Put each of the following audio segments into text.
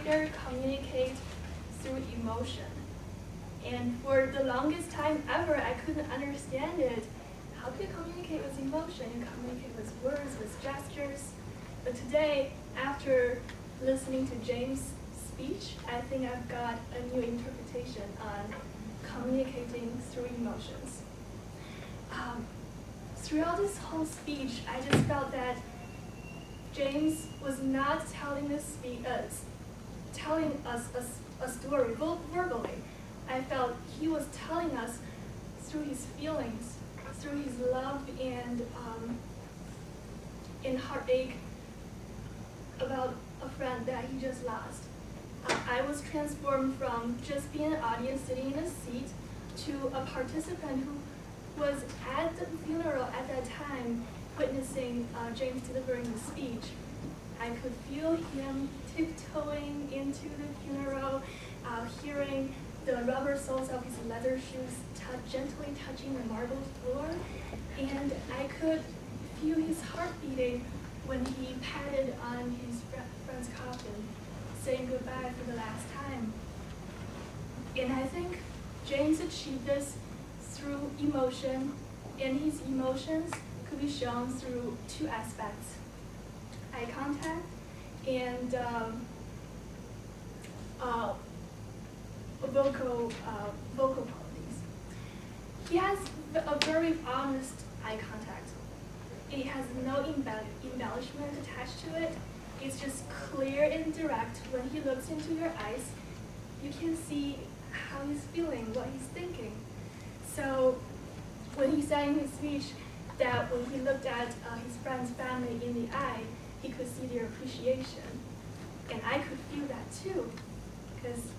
speaker communicate through emotion. And for the longest time ever, I couldn't understand it. How do you communicate with emotion? You communicate with words, with gestures. But today, after listening to James' speech, I think I've got a new interpretation on communicating through emotions. Throughout this whole speech, I just felt that James was not telling us a story verbally. I felt he was telling us through his feelings, through his love and heartache about a friend that he just lost. I was transformed from just being an audience sitting in a seat to a participant who was at the funeral at that time witnessing James delivering the speech. I could feel him tiptoeing into the funeral, hearing the rubber soles of his leather shoes gently touching the marble floor, and I could feel his heart beating when he patted on his friend's coffin, saying goodbye for the last time. And I think James achieved this through emotion, and his emotions could be shown through two aspects: eye contact and vocal qualities. He has a very honest eye contact. It has no embellishment attached to it. It's just clear and direct. When he looks into your eyes, you can see how he's feeling, what he's thinking. So when he said in his speech that when he looked at his friend's family in the eye, he could see their appreciation. And I could feel that too, because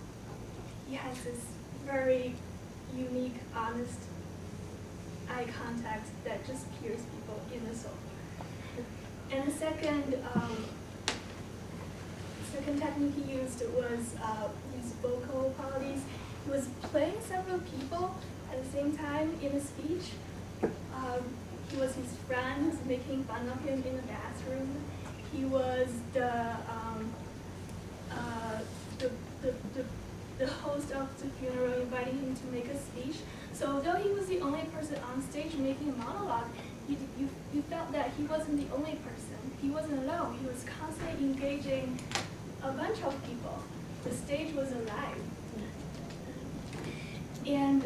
he has this very unique, honest eye contact that just pierces people in the soul. And the second technique he used was his vocal qualities. He was playing several people at the same time in a speech. He was his friend who's making fun of him in the bathroom. He was the host of the funeral, inviting him to make a speech. So although he was the only person on stage making a monologue, you felt that he wasn't the only person. He wasn't alone. He was constantly engaging a bunch of people. The stage was alive. And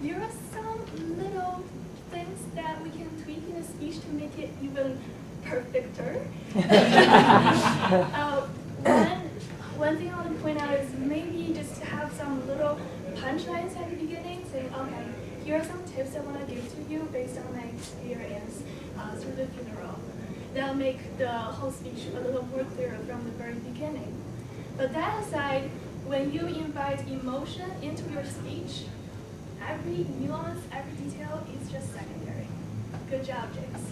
there are some little things that we can tweak in a speech to make it even perfecter. One thing I want to point out is maybe just to have some little punchlines at the beginning, saying, okay, here are some tips I want to give to you based on my experience through the funeral. That'll make the whole speech a little more clear from the very beginning. But that aside, when you invite emotion into your speech, every nuance, every detail is just secondary. Good job, James.